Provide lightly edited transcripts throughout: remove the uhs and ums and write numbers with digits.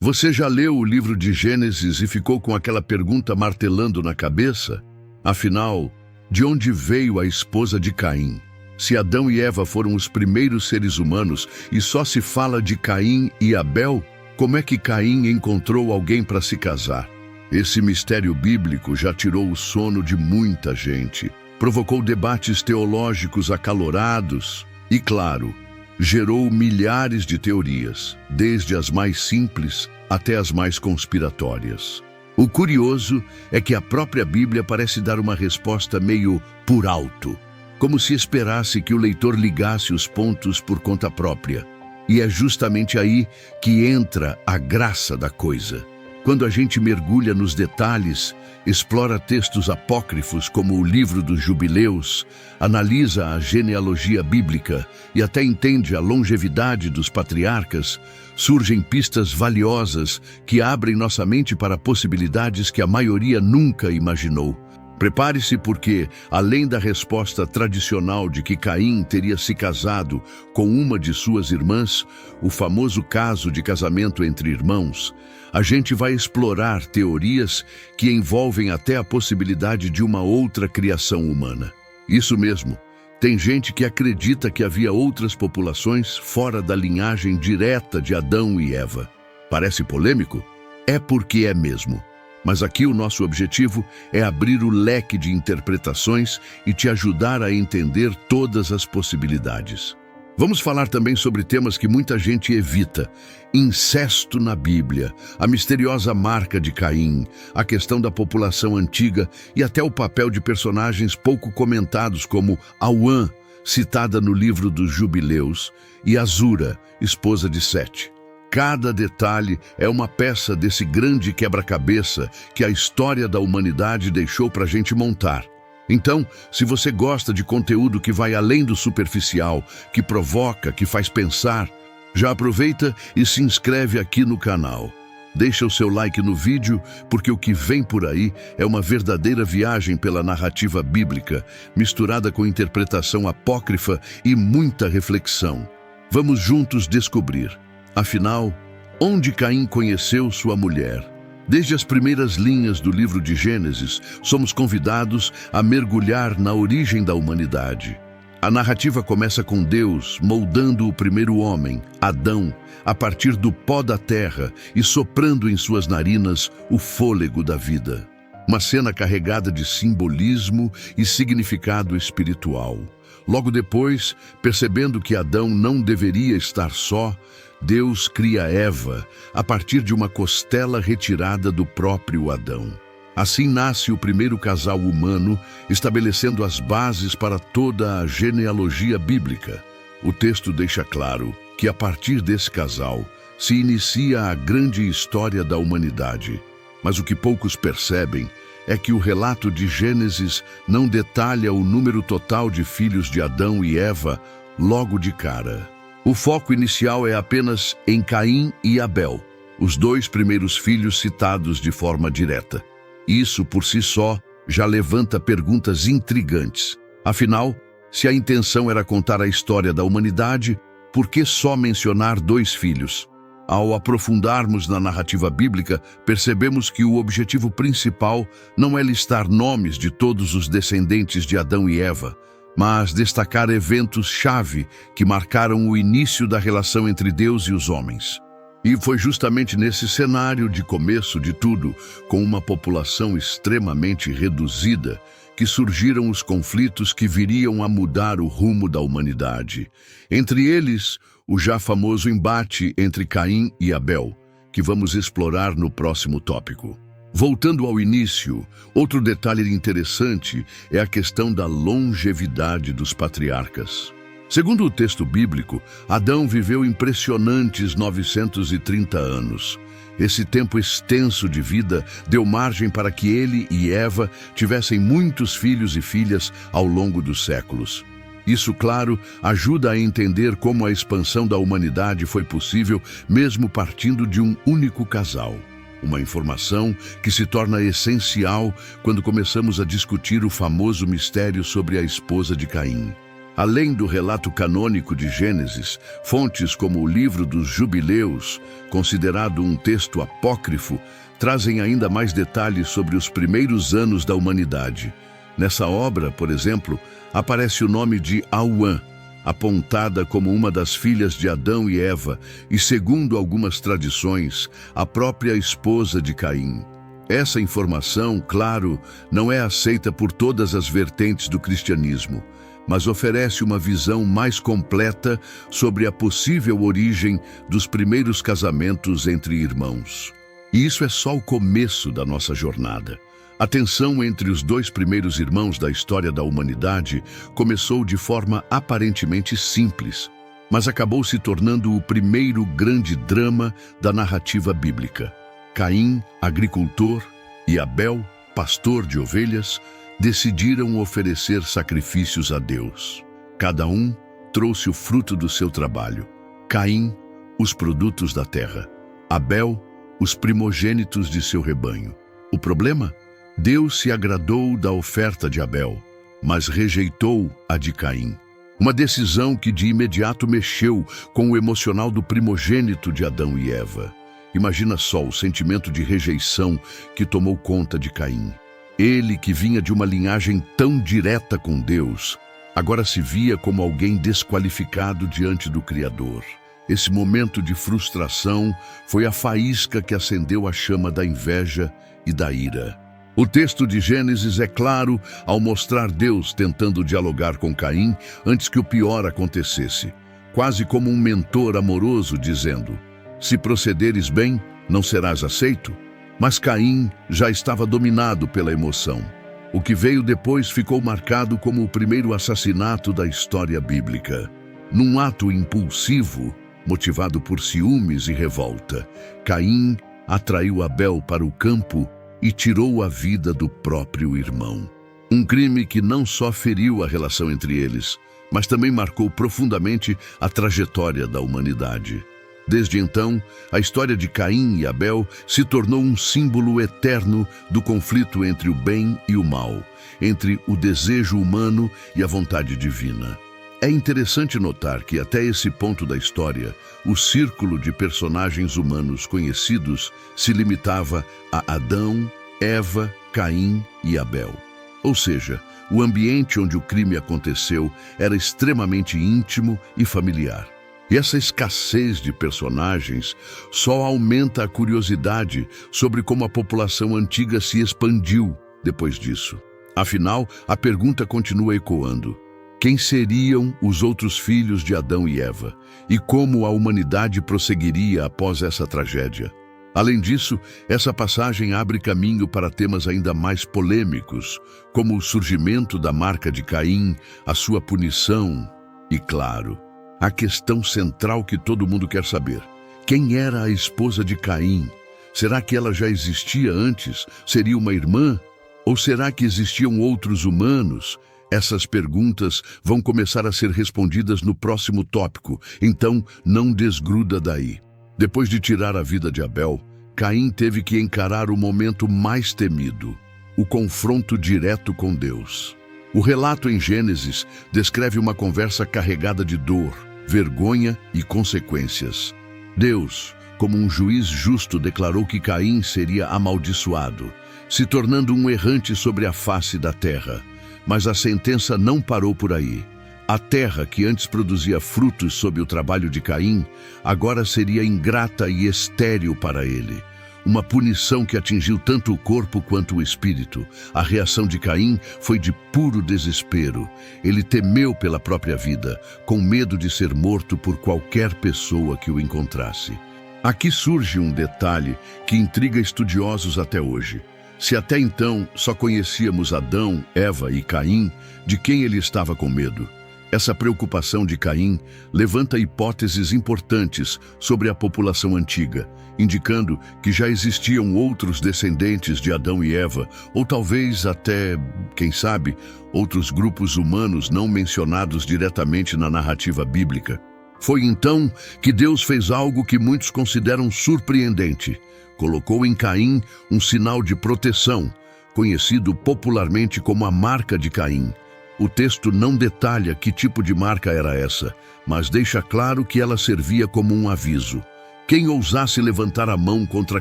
Você já leu o livro de Gênesis e ficou com aquela pergunta martelando na cabeça? Afinal, de onde veio a esposa de Caim? Se Adão e Eva foram os primeiros seres humanos e só se fala de Caim e Abel, como é que Caim encontrou alguém para se casar? Esse mistério bíblico já tirou o sono de muita gente, provocou debates teológicos acalorados e, claro, gerou milhares de teorias, desde as mais simples até as mais conspiratórias. O curioso é que a própria Bíblia parece dar uma resposta meio por alto, como se esperasse que o leitor ligasse os pontos por conta própria. E é justamente aí que entra a graça da coisa. Quando a gente mergulha nos detalhes, explora textos apócrifos como o livro dos Jubileus, analisa a genealogia bíblica e até entende a longevidade dos patriarcas, surgem pistas valiosas que abrem nossa mente para possibilidades que a maioria nunca imaginou. Prepare-se porque, além da resposta tradicional de que Caim teria se casado com uma de suas irmãs, o famoso caso de casamento entre irmãos, a gente vai explorar teorias que envolvem até a possibilidade de uma outra criação humana. Isso mesmo, tem gente que acredita que havia outras populações fora da linhagem direta de Adão e Eva. Parece polêmico? É porque é mesmo. Mas aqui o nosso objetivo é abrir o leque de interpretações e te ajudar a entender todas as possibilidades. Vamos falar também sobre temas que muita gente evita: incesto na Bíblia, a misteriosa marca de Caim, a questão da população antiga e até o papel de personagens pouco comentados como Auã, citada no livro dos Jubileus, e Azura, esposa de Sete. Cada detalhe é uma peça desse grande quebra-cabeça que a história da humanidade deixou para a gente montar. Então, se você gosta de conteúdo que vai além do superficial, que provoca, que faz pensar, já aproveita e se inscreve aqui no canal. Deixa o seu like no vídeo, porque o que vem por aí é uma verdadeira viagem pela narrativa bíblica, misturada com interpretação apócrifa e muita reflexão. Vamos juntos descobrir. Afinal, onde Caim conheceu sua mulher? Desde as primeiras linhas do livro de Gênesis, somos convidados a mergulhar na origem da humanidade. A narrativa começa com Deus moldando o primeiro homem, Adão, a partir do pó da terra e soprando em suas narinas o fôlego da vida. Uma cena carregada de simbolismo e significado espiritual. Logo depois, percebendo que Adão não deveria estar só, Deus cria Eva a partir de uma costela retirada do próprio Adão. Assim nasce o primeiro casal humano, estabelecendo as bases para toda a genealogia bíblica. O texto deixa claro que a partir desse casal se inicia a grande história da humanidade. Mas o que poucos percebem é que o relato de Gênesis não detalha o número total de filhos de Adão e Eva logo de cara. O foco inicial é apenas em Caim e Abel, os dois primeiros filhos citados de forma direta. Isso, por si só, já levanta perguntas intrigantes. Afinal, se a intenção era contar a história da humanidade, por que só mencionar dois filhos? Ao aprofundarmos na narrativa bíblica, percebemos que o objetivo principal não é listar nomes de todos os descendentes de Adão e Eva, mas destacar eventos-chave que marcaram o início da relação entre Deus e os homens. E foi justamente nesse cenário de começo de tudo, com uma população extremamente reduzida, que surgiram os conflitos que viriam a mudar o rumo da humanidade. Entre eles, o já famoso embate entre Caim e Abel, que vamos explorar no próximo tópico. Voltando ao início, outro detalhe interessante é a questão da longevidade dos patriarcas. Segundo o texto bíblico, Adão viveu impressionantes 930 anos. Esse tempo extenso de vida deu margem para que ele e Eva tivessem muitos filhos e filhas ao longo dos séculos. Isso, claro, ajuda a entender como a expansão da humanidade foi possível mesmo partindo de um único casal. Uma informação que se torna essencial quando começamos a discutir o famoso mistério sobre a esposa de Caim. Além do relato canônico de Gênesis, fontes como o Livro dos Jubileus, considerado um texto apócrifo, trazem ainda mais detalhes sobre os primeiros anos da humanidade. Nessa obra, por exemplo, aparece o nome de Auã, apontada como uma das filhas de Adão e Eva e, segundo algumas tradições, a própria esposa de Caim. Essa informação, claro, não é aceita por todas as vertentes do cristianismo, mas oferece uma visão mais completa sobre a possível origem dos primeiros casamentos entre irmãos. E isso é só o começo da nossa jornada. A tensão entre os dois primeiros irmãos da história da humanidade começou de forma aparentemente simples, mas acabou se tornando o primeiro grande drama da narrativa bíblica. Caim, agricultor, e Abel, pastor de ovelhas, decidiram oferecer sacrifícios a Deus. Cada um trouxe o fruto do seu trabalho. Caim, os produtos da terra. Abel, os primogênitos de seu rebanho. O problema? Deus se agradou da oferta de Abel, mas rejeitou a de Caim. Uma decisão que de imediato mexeu com o emocional do primogênito de Adão e Eva. Imagina só o sentimento de rejeição que tomou conta de Caim. Ele, que vinha de uma linhagem tão direta com Deus, agora se via como alguém desqualificado diante do Criador. Esse momento de frustração foi a faísca que acendeu a chama da inveja e da ira. O texto de Gênesis é claro ao mostrar Deus tentando dialogar com Caim antes que o pior acontecesse, quase como um mentor amoroso dizendo: se procederes bem, não serás aceito. Mas Caim já estava dominado pela emoção. O que veio depois ficou marcado como o primeiro assassinato da história bíblica. Num ato impulsivo, motivado por ciúmes e revolta, Caim atraiu Abel para o campo e tirou a vida do próprio irmão. Um crime que não só feriu a relação entre eles, mas também marcou profundamente a trajetória da humanidade. Desde então, a história de Caim e Abel se tornou um símbolo eterno do conflito entre o bem e o mal, entre o desejo humano e a vontade divina. É interessante notar que até esse ponto da história, o círculo de personagens humanos conhecidos se limitava a Adão, Eva, Caim e Abel. Ou seja, o ambiente onde o crime aconteceu era extremamente íntimo e familiar. E essa escassez de personagens só aumenta a curiosidade sobre como a população antiga se expandiu depois disso. Afinal, a pergunta continua ecoando: quem seriam os outros filhos de Adão e Eva? E como a humanidade prosseguiria após essa tragédia? Além disso, essa passagem abre caminho para temas ainda mais polêmicos, como o surgimento da marca de Caim, a sua punição e, claro, a questão central que todo mundo quer saber: quem era a esposa de Caim? Será que ela já existia antes? Seria uma irmã? Ou será que existiam outros humanos? Essas perguntas vão começar a ser respondidas no próximo tópico, então não desgruda daí. Depois de tirar a vida de Abel, Caim teve que encarar o momento mais temido: o confronto direto com Deus. O relato em Gênesis descreve uma conversa carregada de dor, vergonha e consequências. Deus, como um juiz justo, declarou que Caim seria amaldiçoado, se tornando um errante sobre a face da terra. Mas a sentença não parou por aí. A terra, que antes produzia frutos sob o trabalho de Caim, agora seria ingrata e estéril para ele. Uma punição que atingiu tanto o corpo quanto o espírito. A reação de Caim foi de puro desespero. Ele temeu pela própria vida, com medo de ser morto por qualquer pessoa que o encontrasse. Aqui surge um detalhe que intriga estudiosos até hoje. Se até então só conhecíamos Adão, Eva e Caim, de quem ele estava com medo? Essa preocupação de Caim levanta hipóteses importantes sobre a população antiga, indicando que já existiam outros descendentes de Adão e Eva, ou talvez até, quem sabe, outros grupos humanos não mencionados diretamente na narrativa bíblica. Foi então que Deus fez algo que muitos consideram surpreendente. Colocou em Caim um sinal de proteção, conhecido popularmente como a marca de Caim. O texto não detalha que tipo de marca era essa, mas deixa claro que ela servia como um aviso. Quem ousasse levantar a mão contra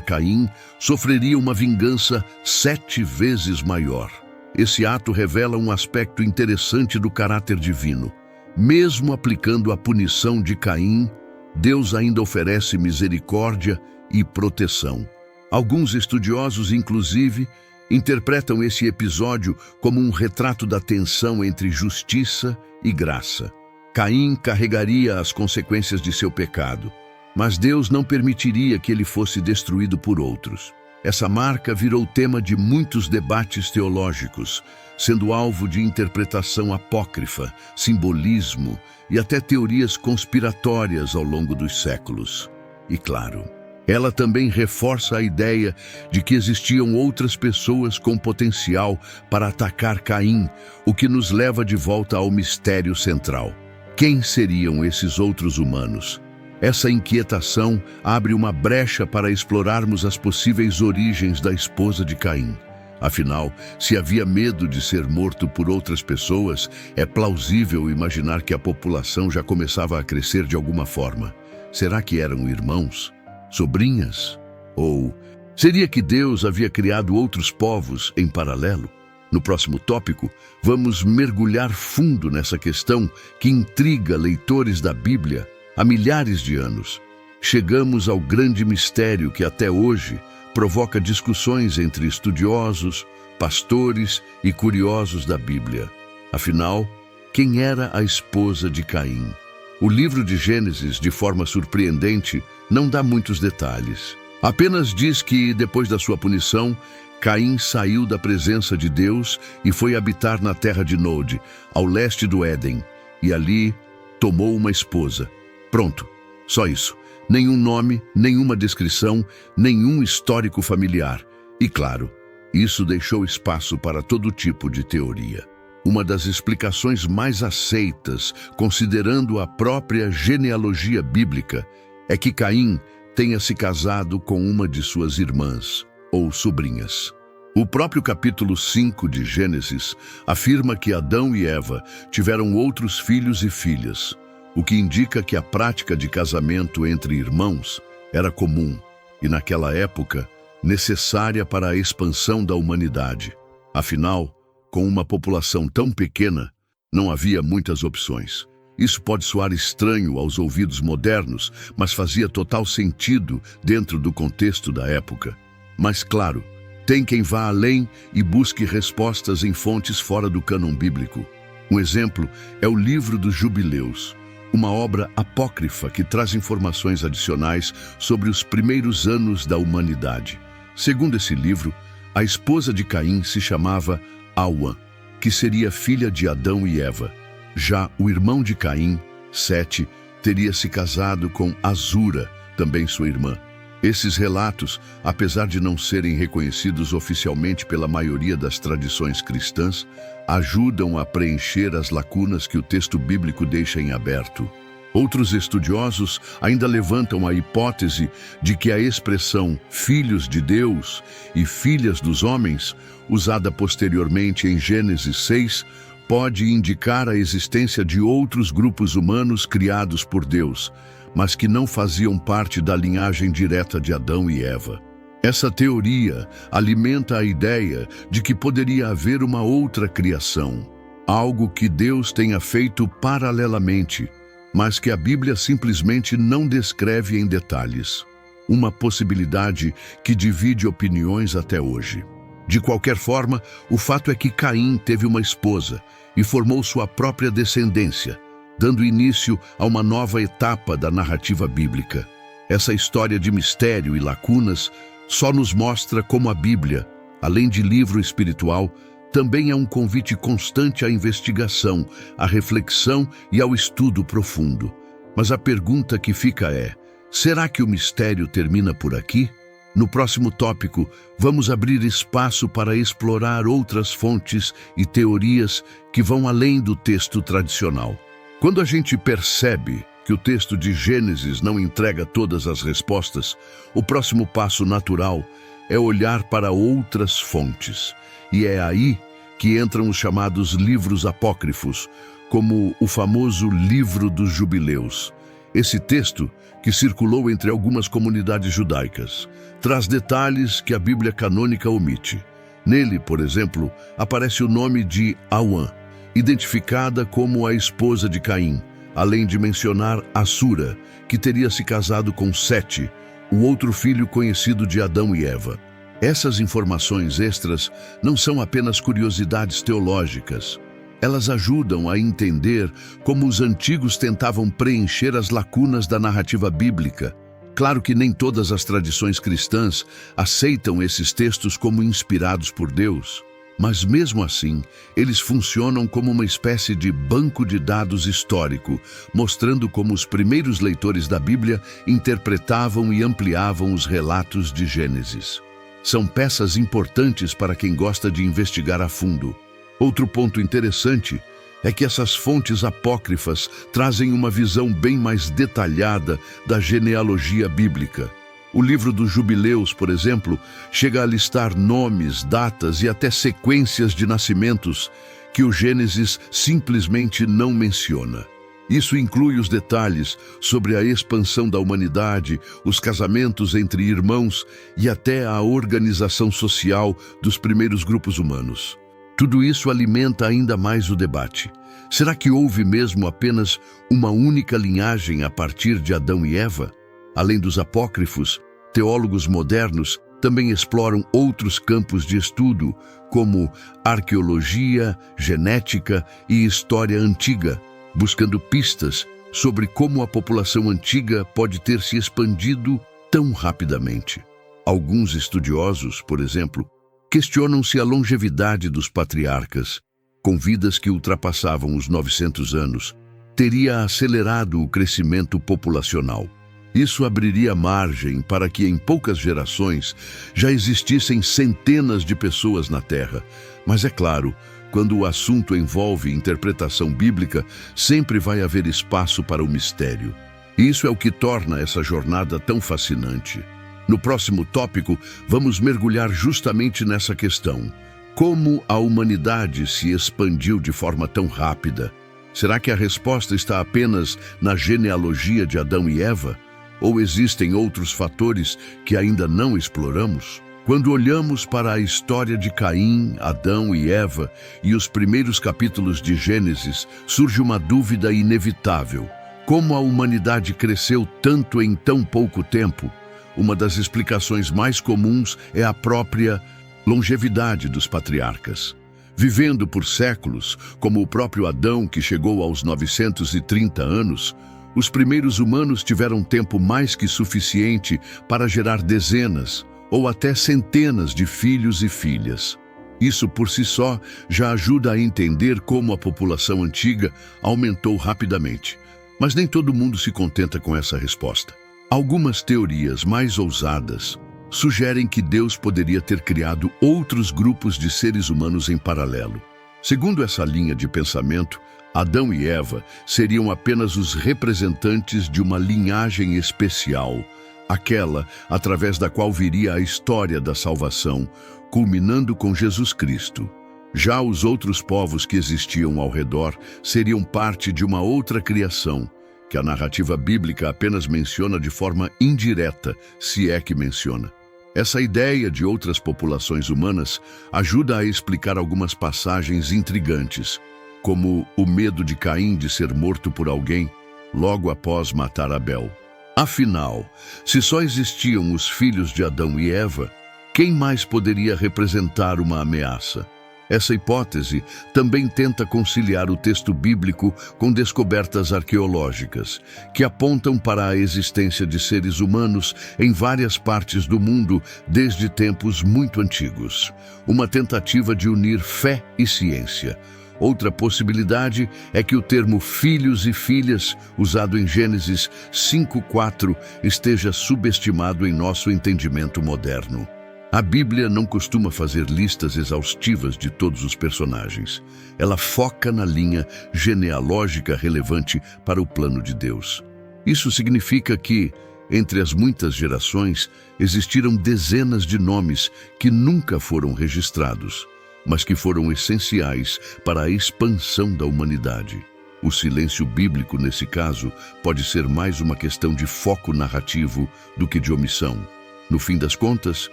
Caim sofreria uma vingança 7 vezes maior. Esse ato revela um aspecto interessante do caráter divino. Mesmo aplicando a punição de Caim, Deus ainda oferece misericórdia e proteção. Alguns estudiosos, inclusive, interpretam esse episódio como um retrato da tensão entre justiça e graça. Caim carregaria as consequências de seu pecado, mas Deus não permitiria que ele fosse destruído por outros. Essa marca virou tema de muitos debates teológicos, sendo alvo de interpretação apócrifa, simbolismo e até teorias conspiratórias ao longo dos séculos. E claro, ela também reforça a ideia de que existiam outras pessoas com potencial para atacar Caim, o que nos leva de volta ao mistério central. Quem seriam esses outros humanos? Essa inquietação abre uma brecha para explorarmos as possíveis origens da esposa de Caim. Afinal, se havia medo de ser morto por outras pessoas, é plausível imaginar que a população já começava a crescer de alguma forma. Será que eram irmãos? Sobrinhas? Ou seria que Deus havia criado outros povos em paralelo? No próximo tópico, vamos mergulhar fundo nessa questão que intriga leitores da Bíblia há milhares de anos. Chegamos ao grande mistério que até hoje provoca discussões entre estudiosos, pastores e curiosos da Bíblia. Afinal, quem era a esposa de Caim? O livro de Gênesis, de forma surpreendente, não dá muitos detalhes. Apenas diz que, depois da sua punição, Caim saiu da presença de Deus e foi habitar na terra de Nod, ao leste do Éden, e ali tomou uma esposa. Pronto, só isso. Nenhum nome, nenhuma descrição, nenhum histórico familiar. E claro, isso deixou espaço para todo tipo de teoria. Uma das explicações mais aceitas, considerando a própria genealogia bíblica, é que Caim tenha se casado com uma de suas irmãs ou sobrinhas. O próprio capítulo 5 de Gênesis afirma que Adão e Eva tiveram outros filhos e filhas, o que indica que a prática de casamento entre irmãos era comum e, naquela época, necessária para a expansão da humanidade. Afinal, com uma população tão pequena, não havia muitas opções. Isso pode soar estranho aos ouvidos modernos, mas fazia total sentido dentro do contexto da época. Mas, claro, tem quem vá além e busque respostas em fontes fora do cânon bíblico. Um exemplo é o Livro dos Jubileus, uma obra apócrifa que traz informações adicionais sobre os primeiros anos da humanidade. Segundo esse livro, a esposa de Caim se chamava Awan, que seria filha de Adão e Eva. Já o irmão de Caim, Sete, teria se casado com Azura, também sua irmã. Esses relatos, apesar de não serem reconhecidos oficialmente pela maioria das tradições cristãs, ajudam a preencher as lacunas que o texto bíblico deixa em aberto. Outros estudiosos ainda levantam a hipótese de que a expressão filhos de Deus e filhas dos homens, usada posteriormente em Gênesis 6, pode indicar a existência de outros grupos humanos criados por Deus, mas que não faziam parte da linhagem direta de Adão e Eva. Essa teoria alimenta a ideia de que poderia haver uma outra criação, algo que Deus tenha feito paralelamente, mas que a Bíblia simplesmente não descreve em detalhes. Uma possibilidade que divide opiniões até hoje. De qualquer forma, o fato é que Caim teve uma esposa e formou sua própria descendência, dando início a uma nova etapa da narrativa bíblica. Essa história de mistério e lacunas só nos mostra como a Bíblia, além de livro espiritual, também é um convite constante à investigação, à reflexão e ao estudo profundo. Mas a pergunta que fica é: será que o mistério termina por aqui? No próximo tópico, vamos abrir espaço para explorar outras fontes e teorias que vão além do texto tradicional. Quando a gente percebe que o texto de Gênesis não entrega todas as respostas, o próximo passo natural é olhar para outras fontes. E é aí que entram os chamados livros apócrifos, como o famoso Livro dos Jubileus. Esse texto, que circulou entre algumas comunidades judaicas, traz detalhes que a Bíblia canônica omite. Nele, por exemplo, aparece o nome de Auã, identificada como a esposa de Caim, além de mencionar Assura, que teria se casado com Sete, o outro filho conhecido de Adão e Eva. Essas informações extras não são apenas curiosidades teológicas. Elas ajudam a entender como os antigos tentavam preencher as lacunas da narrativa bíblica. Claro que nem todas as tradições cristãs aceitam esses textos como inspirados por Deus, mas mesmo assim, eles funcionam como uma espécie de banco de dados histórico, mostrando como os primeiros leitores da Bíblia interpretavam e ampliavam os relatos de Gênesis. São peças importantes para quem gosta de investigar a fundo. Outro ponto interessante é que essas fontes apócrifas trazem uma visão bem mais detalhada da genealogia bíblica. O livro dos Jubileus, por exemplo, chega a listar nomes, datas e até sequências de nascimentos que o Gênesis simplesmente não menciona. Isso inclui os detalhes sobre a expansão da humanidade, os casamentos entre irmãos e até a organização social dos primeiros grupos humanos. Tudo isso alimenta ainda mais o debate. Será que houve mesmo apenas uma única linhagem a partir de Adão e Eva? Além dos apócrifos, teólogos modernos também exploram outros campos de estudo, como arqueologia, genética e história antiga, buscando pistas sobre como a população antiga pode ter se expandido tão rapidamente. Alguns estudiosos, por exemplo, questionam se a longevidade dos patriarcas, com vidas que ultrapassavam os 900 anos, teria acelerado o crescimento populacional. Isso abriria margem para que em poucas gerações já existissem centenas de pessoas na Terra. Mas é claro, quando o assunto envolve interpretação bíblica, sempre vai haver espaço para o mistério. Isso é o que torna essa jornada tão fascinante. No próximo tópico, vamos mergulhar justamente nessa questão. Como a humanidade se expandiu de forma tão rápida? Será que a resposta está apenas na genealogia de Adão e Eva? Ou existem outros fatores que ainda não exploramos? Quando olhamos para a história de Caim, Adão e Eva e os primeiros capítulos de Gênesis, surge uma dúvida inevitável. Como a humanidade cresceu tanto em tão pouco tempo? Uma das explicações mais comuns é a própria longevidade dos patriarcas. Vivendo por séculos, como o próprio Adão, que chegou aos 930 anos, os primeiros humanos tiveram tempo mais que suficiente para gerar dezenas ou até centenas de filhos e filhas. Isso por si só já ajuda a entender como a população antiga aumentou rapidamente. Mas nem todo mundo se contenta com essa resposta. Algumas teorias mais ousadas sugerem que Deus poderia ter criado outros grupos de seres humanos em paralelo. Segundo essa linha de pensamento, Adão e Eva seriam apenas os representantes de uma linhagem especial, aquela através da qual viria a história da salvação, culminando com Jesus Cristo. Já os outros povos que existiam ao redor seriam parte de uma outra criação, que a narrativa bíblica apenas menciona de forma indireta, se é que menciona. Essa ideia de outras populações humanas ajuda a explicar algumas passagens intrigantes, como o medo de Caim de ser morto por alguém logo após matar Abel. Afinal, se só existiam os filhos de Adão e Eva, quem mais poderia representar uma ameaça? Essa hipótese também tenta conciliar o texto bíblico com descobertas arqueológicas, que apontam para a existência de seres humanos em várias partes do mundo desde tempos muito antigos. Uma tentativa de unir fé e ciência. Outra possibilidade é que o termo filhos e filhas, usado em Gênesis 5:4, esteja subestimado em nosso entendimento moderno. A Bíblia não costuma fazer listas exaustivas de todos os personagens. Ela foca na linha genealógica relevante para o plano de Deus. Isso significa que, entre as muitas gerações, existiram dezenas de nomes que nunca foram registrados. mas que foram essenciais para a expansão da humanidade. O silêncio bíblico, nesse caso, pode ser mais uma questão de foco narrativo do que de omissão. No fim das contas,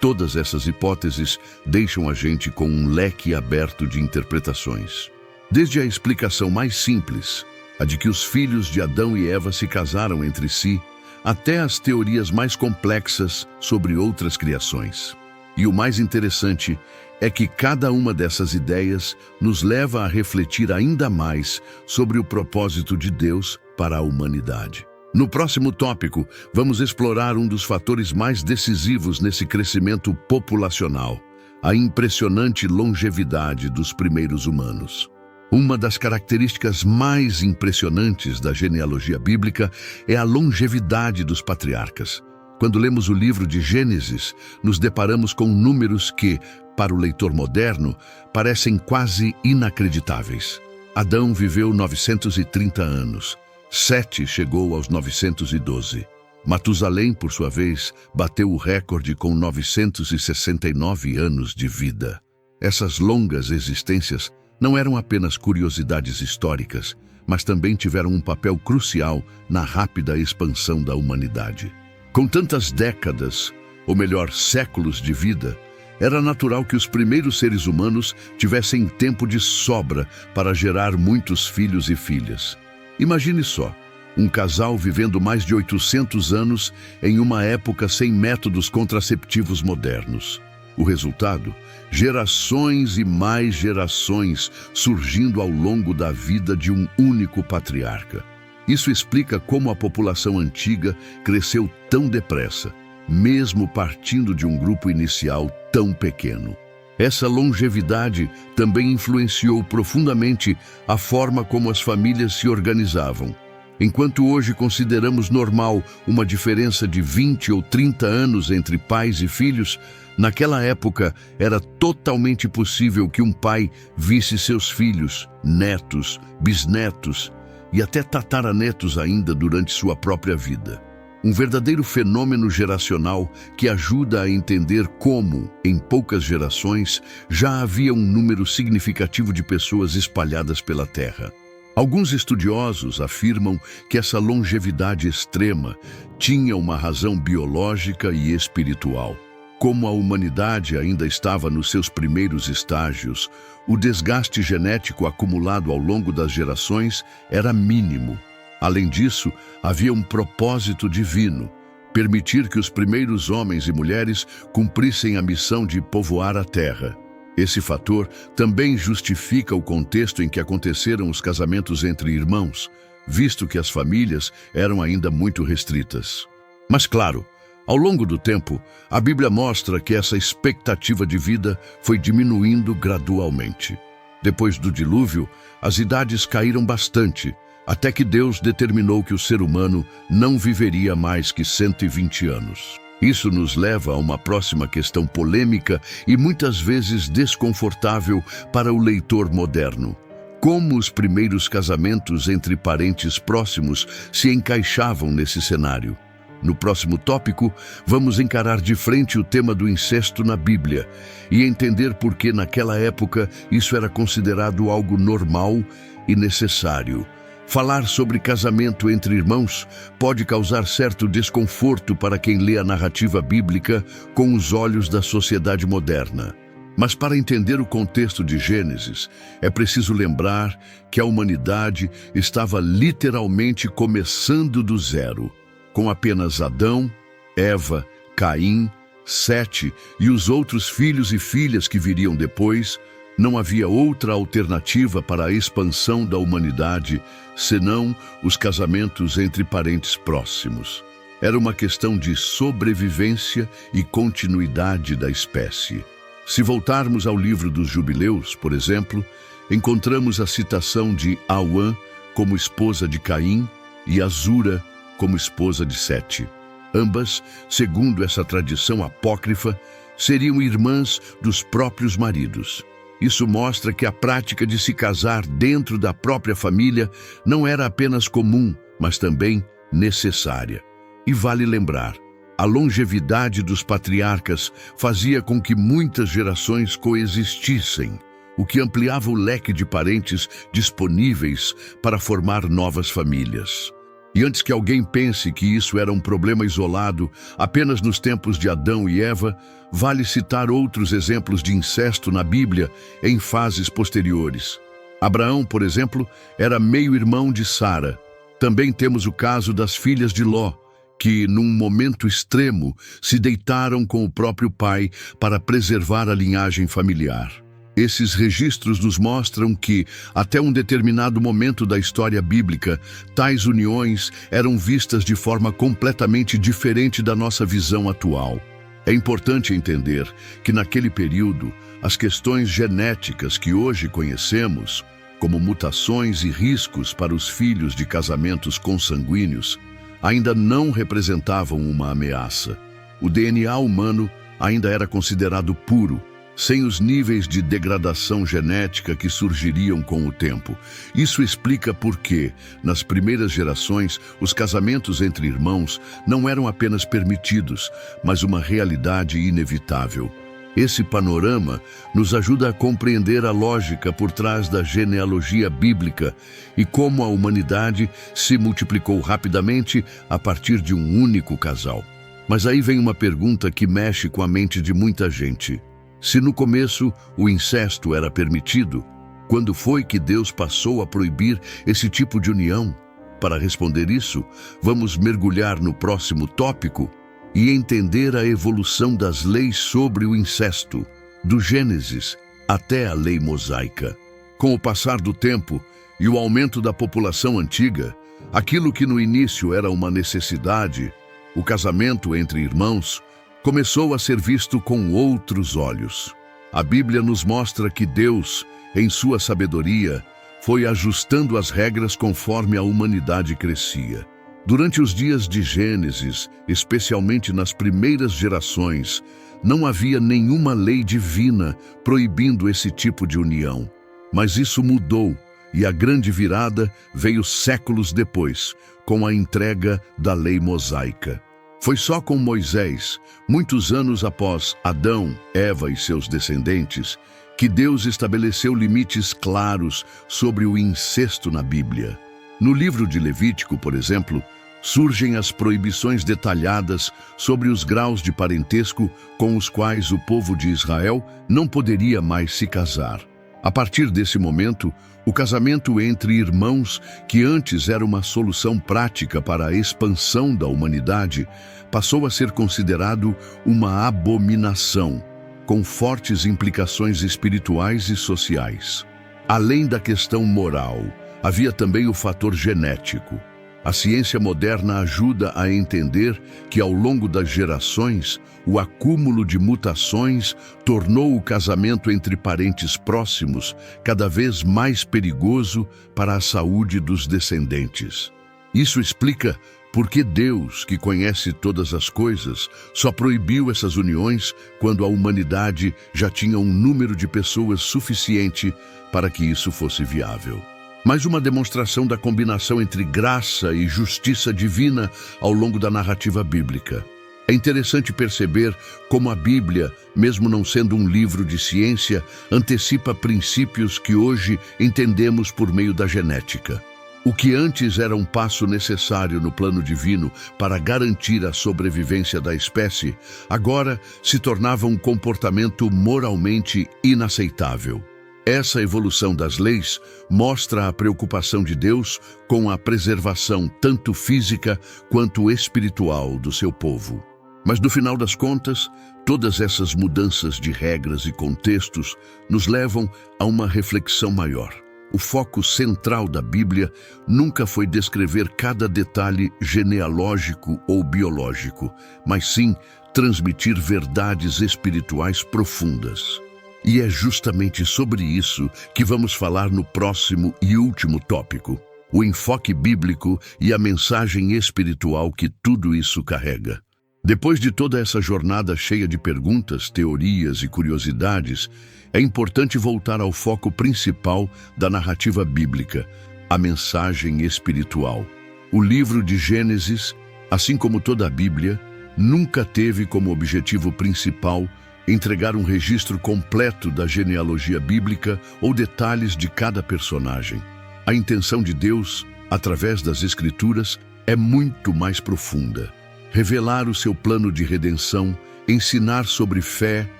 todas essas hipóteses deixam a gente com um leque aberto de interpretações. Desde a explicação mais simples, a de que os filhos de Adão e Eva se casaram entre si, até as teorias mais complexas sobre outras criações. E o mais interessante é que cada uma dessas ideias nos leva a refletir ainda mais sobre o propósito de Deus para a humanidade. No próximo tópico, vamos explorar um dos fatores mais decisivos nesse crescimento populacional: a impressionante longevidade dos primeiros humanos. Uma das características mais impressionantes da genealogia bíblica é a longevidade dos patriarcas. Quando lemos o livro de Gênesis, nos deparamos com números que, para o leitor moderno, parecem quase inacreditáveis. Adão viveu 930 anos. Sete chegou aos 912. Matusalém, por sua vez, bateu o recorde com 969 anos de vida. Essas longas existências não eram apenas curiosidades históricas, mas também tiveram um papel crucial na rápida expansão da humanidade. Com tantas décadas, ou melhor, séculos de vida, era natural que os primeiros seres humanos tivessem tempo de sobra para gerar muitos filhos e filhas. Imagine só, um casal vivendo mais de 800 anos em uma época sem métodos contraceptivos modernos. O resultado? Gerações e mais gerações surgindo ao longo da vida de um único patriarca. Isso explica como a população antiga cresceu tão depressa, mesmo partindo de um grupo inicial tão pequeno. Essa longevidade também influenciou profundamente a forma como as famílias se organizavam. Enquanto hoje consideramos normal uma diferença de 20 ou 30 anos entre pais e filhos, naquela época era totalmente possível que um pai visse seus filhos, netos, bisnetos e até tataranetos ainda durante sua própria vida. Um verdadeiro fenômeno geracional que ajuda a entender como, em poucas gerações, já havia um número significativo de pessoas espalhadas pela Terra. Alguns estudiosos afirmam que essa longevidade extrema tinha uma razão biológica e espiritual. Como a humanidade ainda estava nos seus primeiros estágios, o desgaste genético acumulado ao longo das gerações era mínimo. Além disso, havia um propósito divino: permitir que os primeiros homens e mulheres cumprissem a missão de povoar a terra. Esse fator também justifica o contexto em que aconteceram os casamentos entre irmãos, visto que as famílias eram ainda muito restritas. Mas claro, ao longo do tempo, a Bíblia mostra que essa expectativa de vida foi diminuindo gradualmente. Depois do dilúvio, as idades caíram bastante, até que Deus determinou que o ser humano não viveria mais que 120 anos. Isso nos leva a uma próxima questão polêmica e muitas vezes desconfortável para o leitor moderno: como os primeiros casamentos entre parentes próximos se encaixavam nesse cenário. No próximo tópico, vamos encarar de frente o tema do incesto na Bíblia e entender por que naquela época isso era considerado algo normal e necessário. Falar sobre casamento entre irmãos pode causar certo desconforto para quem lê a narrativa bíblica com os olhos da sociedade moderna. Mas para entender o contexto de Gênesis, é preciso lembrar que a humanidade estava literalmente começando do zero, com apenas Adão, Eva, Caim, Sete e os outros filhos e filhas que viriam depois. Não havia outra alternativa para a expansão da humanidade senão os casamentos entre parentes próximos. Era uma questão de sobrevivência e continuidade da espécie. Se voltarmos ao livro dos Jubileus, por exemplo, encontramos a citação de Auã como esposa de Caim e Azura como esposa de Sete. Ambas, segundo essa tradição apócrifa, seriam irmãs dos próprios maridos. Isso mostra que a prática de se casar dentro da própria família não era apenas comum, mas também necessária. E vale lembrar, A longevidade dos patriarcas fazia com que muitas gerações coexistissem, o que ampliava o leque de parentes disponíveis para formar novas famílias. E antes que alguém pense que isso era um problema isolado apenas nos tempos de Adão e Eva, vale citar outros exemplos de incesto na Bíblia em fases posteriores. Abraão, por exemplo, era meio-irmão de Sara. Também temos o caso das filhas de Ló, que, num momento extremo, se deitaram com o próprio pai para preservar a linhagem familiar. Esses registros nos mostram que, até um determinado momento da história bíblica, tais uniões eram vistas de forma completamente diferente da nossa visão atual. É importante entender que, naquele período, as questões genéticas que hoje conhecemos, como mutações e riscos para os filhos de casamentos consanguíneos, ainda não representavam uma ameaça. O DNA humano ainda era considerado puro, sem os níveis de degradação genética que surgiriam com o tempo. Isso explica por que, nas primeiras gerações, os casamentos entre irmãos não eram apenas permitidos, mas uma realidade inevitável. Esse panorama nos ajuda a compreender a lógica por trás da genealogia bíblica e como a humanidade se multiplicou rapidamente a partir de um único casal. Mas aí vem uma pergunta que mexe com a mente de muita gente. Se no começo o incesto era permitido, quando foi que Deus passou a proibir esse tipo de união? Para responder isso, vamos mergulhar no próximo tópico e entender a evolução das leis sobre o incesto, do Gênesis até a lei mosaica. Com o passar do tempo e o aumento da população antiga, aquilo que no início era uma necessidade, o casamento entre irmãos, começou a ser visto com outros olhos. A Bíblia nos mostra que Deus, em sua sabedoria, foi ajustando as regras conforme a humanidade crescia. Durante os dias de Gênesis, especialmente nas primeiras gerações, não havia nenhuma lei divina proibindo esse tipo de união. Mas isso mudou, e a grande virada veio séculos depois, com a entrega da lei mosaica. Foi só com Moisés, muitos anos após Adão, Eva e seus descendentes, que Deus estabeleceu limites claros sobre o incesto na Bíblia. No livro de Levítico, por exemplo, surgem as proibições detalhadas sobre os graus de parentesco com os quais o povo de Israel não poderia mais se casar. A partir desse momento, o casamento entre irmãos, que antes era uma solução prática para a expansão da humanidade, passou a ser considerado uma abominação, com fortes implicações espirituais e sociais. Além da questão moral, havia também o fator genético. A ciência moderna ajuda a entender que, ao longo das gerações, o acúmulo de mutações tornou o casamento entre parentes próximos cada vez mais perigoso para a saúde dos descendentes. Isso explica por que Deus, que conhece todas as coisas, só proibiu essas uniões quando a humanidade já tinha um número de pessoas suficiente para que isso fosse viável. Mais uma demonstração da combinação entre graça e justiça divina ao longo da narrativa bíblica. É interessante perceber como a Bíblia, mesmo não sendo um livro de ciência, antecipa princípios que hoje entendemos por meio da genética. O que antes era um passo necessário no plano divino para garantir a sobrevivência da espécie, agora se tornava um comportamento moralmente inaceitável. Essa evolução das leis mostra a preocupação de Deus com a preservação tanto física quanto espiritual do seu povo. Mas no final das contas, todas essas mudanças de regras e contextos nos levam a uma reflexão maior. O foco central da Bíblia nunca foi descrever cada detalhe genealógico ou biológico, mas sim transmitir verdades espirituais profundas. E é justamente sobre isso que vamos falar no próximo e último tópico: o enfoque bíblico e a mensagem espiritual que tudo isso carrega. Depois de toda essa jornada cheia de perguntas, teorias e curiosidades, é importante voltar ao foco principal da narrativa bíblica, a mensagem espiritual. O livro de Gênesis, assim como toda a Bíblia, nunca teve como objetivo principal entregar um registro completo da genealogia bíblica ou detalhes de cada personagem. A intenção de Deus, através das Escrituras, é muito mais profunda. Revelar o seu plano de redenção, ensinar sobre fé,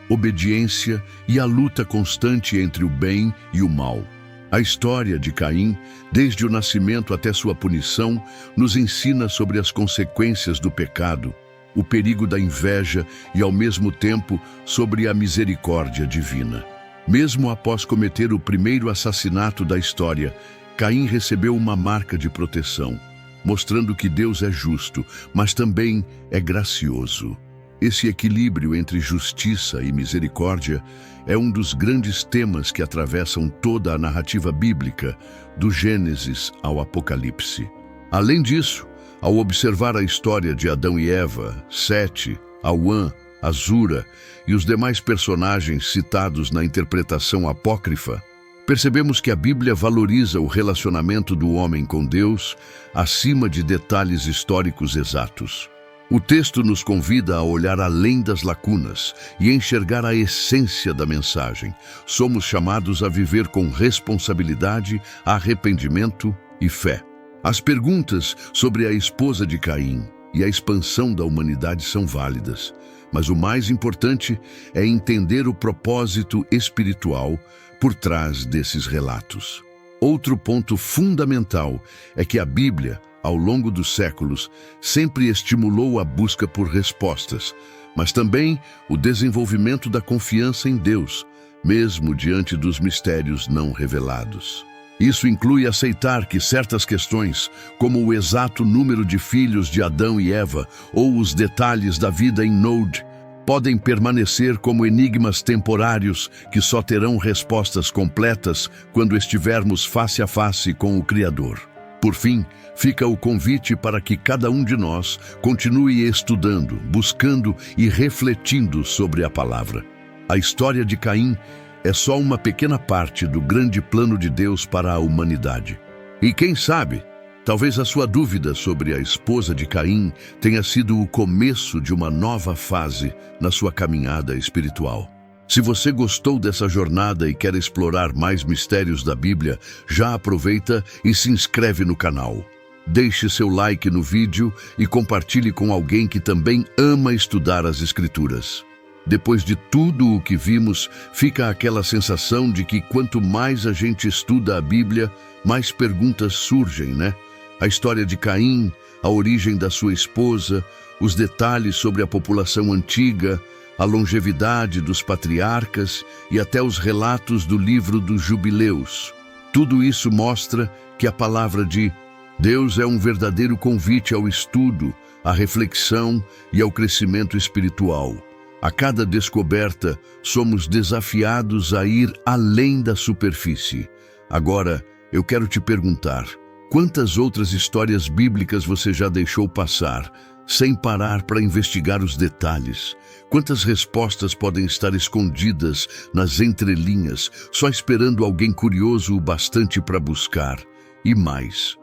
obediência e a luta constante entre o bem e o mal. A história de Caim, desde o nascimento até sua punição, nos ensina sobre as consequências do pecado, o perigo da inveja e, ao mesmo tempo, sobre a misericórdia divina. Mesmo após cometer o primeiro assassinato da história, Caim recebeu uma marca de proteção, mostrando que Deus é justo, mas também é gracioso. Esse equilíbrio entre justiça e misericórdia é um dos grandes temas que atravessam toda a narrativa bíblica, do Gênesis ao Apocalipse. Além disso, ao observar a história de Adão e Eva, Sete, Auã, Azura e os demais personagens citados na interpretação apócrifa, percebemos que a Bíblia valoriza o relacionamento do homem com Deus acima de detalhes históricos exatos. O texto nos convida a olhar além das lacunas e enxergar a essência da mensagem. Somos chamados a viver com responsabilidade, arrependimento e fé. As perguntas sobre a esposa de Caim e a expansão da humanidade são válidas, mas o mais importante é entender o propósito espiritual por trás desses relatos. Outro ponto fundamental é que a Bíblia, ao longo dos séculos, sempre estimulou a busca por respostas, mas também o desenvolvimento da confiança em Deus, mesmo diante dos mistérios não revelados. Isso inclui aceitar que certas questões, como o exato número de filhos de Adão e Eva ou os detalhes da vida em Nod, podem permanecer como enigmas temporários que só terão respostas completas quando estivermos face a face com o Criador. Por fim, fica o convite para que cada um de nós continue estudando, buscando e refletindo sobre a palavra. A história de Caim é só uma pequena parte do grande plano de Deus para a humanidade. E quem sabe, talvez a sua dúvida sobre a esposa de Caim tenha sido o começo de uma nova fase na sua caminhada espiritual. Se você gostou dessa jornada e quer explorar mais mistérios da Bíblia, já aproveita e se inscreve no canal. Deixe seu like no vídeo e compartilhe com alguém que também ama estudar as Escrituras. Depois de tudo o que vimos, fica aquela sensação de que quanto mais a gente estuda a Bíblia, mais perguntas surgem, né? A história de Caim, a origem da sua esposa, os detalhes sobre a população antiga, a longevidade dos patriarcas e até os relatos do livro dos Jubileus. Tudo isso mostra que a palavra de Deus é um verdadeiro convite ao estudo, à reflexão e ao crescimento espiritual. A cada descoberta, somos desafiados a ir além da superfície. Agora, eu quero te perguntar, quantas outras histórias bíblicas você já deixou passar, sem parar para investigar os detalhes? Quantas respostas podem estar escondidas nas entrelinhas, só esperando alguém curioso o bastante para buscar? E mais,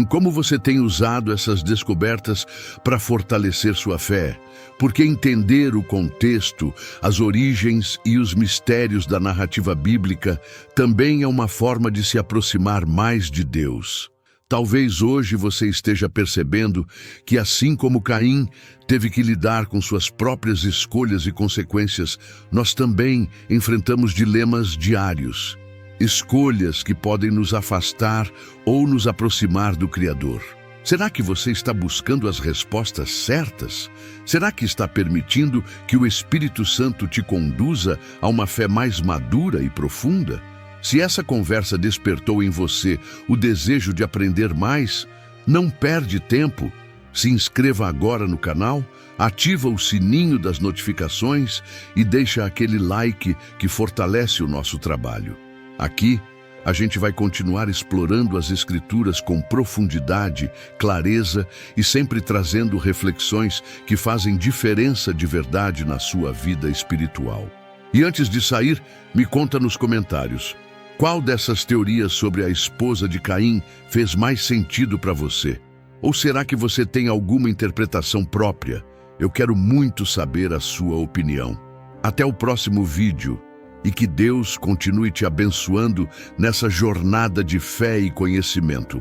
como você tem usado essas descobertas para fortalecer sua fé? Porque entender o contexto, as origens e os mistérios da narrativa bíblica também é uma forma de se aproximar mais de Deus. Talvez hoje você esteja percebendo que, assim como Caim teve que lidar com suas próprias escolhas e consequências, nós também enfrentamos dilemas diários. Escolhas que podem nos afastar ou nos aproximar do Criador. Será que você está buscando as respostas certas? Será que está permitindo que o Espírito Santo te conduza a uma fé mais madura e profunda? Se essa conversa despertou em você o desejo de aprender mais, não perde tempo. Se inscreva agora no canal, ativa o sininho das notificações e deixa aquele like que fortalece o nosso trabalho. Aqui, a gente vai continuar explorando as Escrituras com profundidade, clareza e sempre trazendo reflexões que fazem diferença de verdade na sua vida espiritual. E antes de sair, me conta nos comentários, qual dessas teorias sobre a esposa de Caim fez mais sentido para você? Ou será que você tem alguma interpretação própria? Eu quero muito saber a sua opinião. Até o próximo vídeo e que Deus continue te abençoando nessa jornada de fé e conhecimento.